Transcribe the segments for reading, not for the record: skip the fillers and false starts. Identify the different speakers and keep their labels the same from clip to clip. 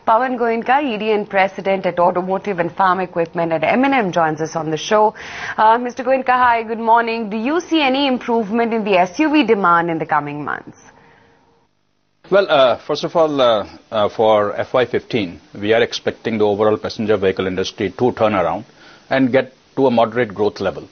Speaker 1: Pawan Goenka, ED and President at Automotive and Farm Equipment at M&M, joins us on the show. Mr. Goenka, hi, good morning. Do you see any improvement in the SUV demand in the coming months?
Speaker 2: Well, first of all, for FY15, we are expecting the overall passenger vehicle industry to turn around and get to a moderate growth level.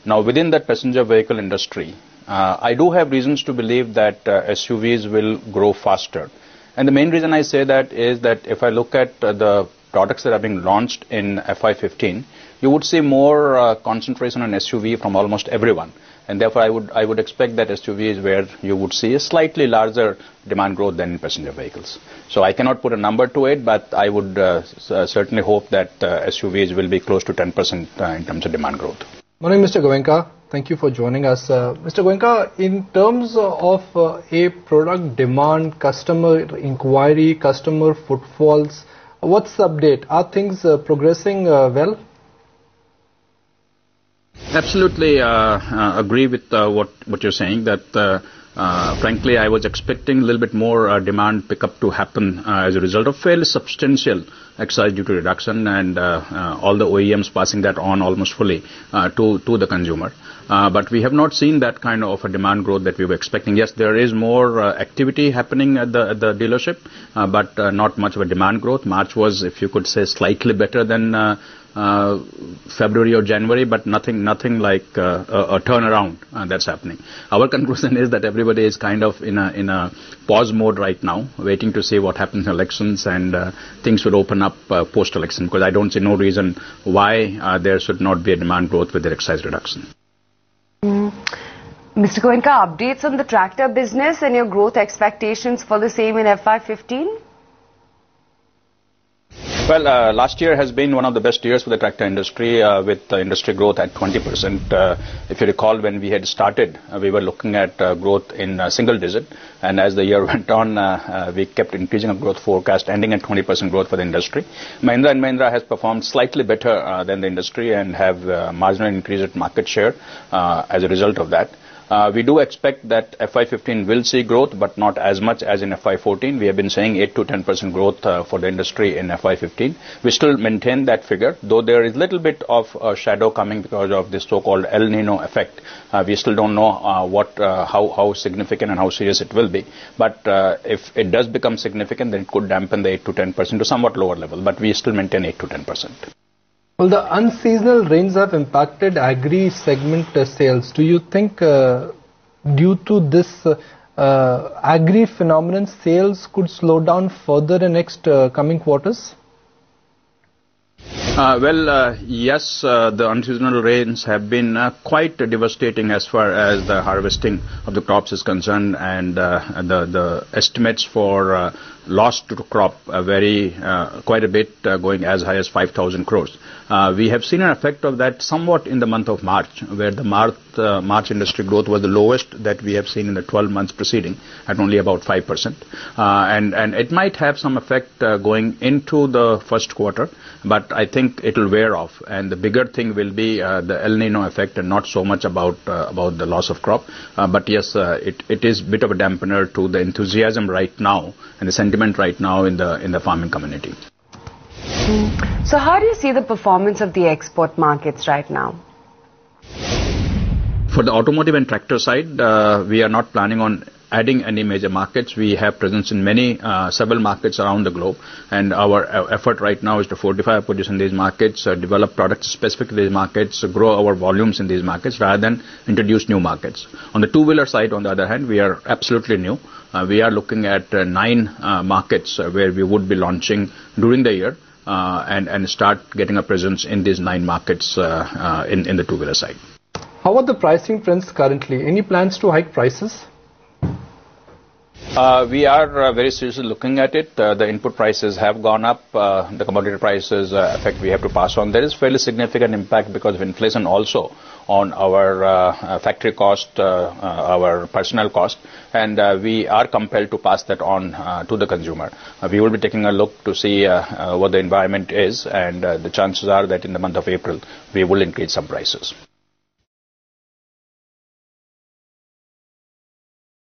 Speaker 2: Now, within that passenger vehicle industry, I do have reasons to believe that SUVs will grow faster. And the main reason I say that is that if I look at the products that are being launched in FY15, you would see more concentration on SUV from almost everyone. And therefore, I would expect that SUV is where you would see a slightly larger demand growth than in passenger vehicles. So I cannot put a number to it, but I would certainly hope that SUVs will be close to 10% in terms of demand growth.
Speaker 3: Morning, Mr. Goenka. Thank you for joining us. Mr. Goenka, in terms of a product demand, customer inquiry, customer footfalls, what's the update? Are things progressing well?
Speaker 2: Absolutely agree with what you're saying, that frankly I was expecting a little bit more demand pickup to happen as a result of fairly substantial excise duty reduction and all the OEMs passing that on almost fully to the consumer. But we have not seen that kind of a demand growth that we were expecting. Yes, there is more activity happening at the dealership, but not much of a demand growth. March was, if you could say, slightly better than February or January, but nothing like a turnaround that's happening. Our conclusion is that everybody is kind of in a pause mode right now, waiting to see what happens in elections, and things will open up post-election, because I don't see no reason why there should not be a demand growth with the excise reduction.
Speaker 1: Mr. Goenka, updates on the tractor business and your growth expectations for the same in FY15?
Speaker 2: Well, last year has been one of the best years for the tractor industry, with industry growth at 20%. If you recall, when we had started, we were looking at growth in single digit, and as the year went on, we kept increasing our growth forecast, ending at 20% growth for the industry. Mahindra & Mahindra has performed slightly better than the industry and have marginally increased its market share as a result of that. We do expect that FY15 will see growth, but not as much as in FY14. We have been saying 8 to 10% growth for the industry in FY15. We still maintain that figure, though there is a little bit of a shadow coming because of this so-called El Nino effect. We still don't know how significant and how serious it will be. But if it does become significant, then it could dampen the 8 to 10% to somewhat lower level. But we still maintain 8 to 10%.
Speaker 3: Well, the unseasonal rains have impacted agri segment sales. Do you think due to this agri phenomenon, sales could slow down further in next coming quarters?
Speaker 2: Yes, the unseasonal rains have been quite devastating as far as the harvesting of the crops is concerned, and the estimates for loss to crop vary quite a bit, going as high as 5,000 crores. We have seen an effect of that somewhat in the month of March, where the March industry growth was the lowest that we have seen in the 12 months preceding, at only about 5%. And it might have some effect going into the first quarter, but I think it will wear off. And the bigger thing will be the El Nino effect, and not so much about the loss of crop. But yes, it is a bit of a dampener to the enthusiasm right now and the sentiment right now in the farming community.
Speaker 1: So how do you see the performance of the export markets right now?
Speaker 2: For the automotive and tractor side, we are not planning on adding any major markets. We have presence in several markets around the globe, and our effort right now is to fortify our position in these markets, develop products specific to these markets, grow our volumes in these markets rather than introduce new markets. On the two-wheeler side, on the other hand, we are absolutely new. We are looking at 9 markets where we would be launching during the year, and start getting a presence in these 9 markets in the two-wheeler side.
Speaker 3: How are the pricing trends currently? Any plans to hike prices?
Speaker 2: We are very seriously looking at it. The input prices have gone up. The commodity prices effect we have to pass on. There is fairly significant impact because of inflation also on our factory cost, our personnel cost, and we are compelled to pass that on to the consumer. We will be taking a look to see what the environment is, and the chances are that in the month of April we will increase some prices.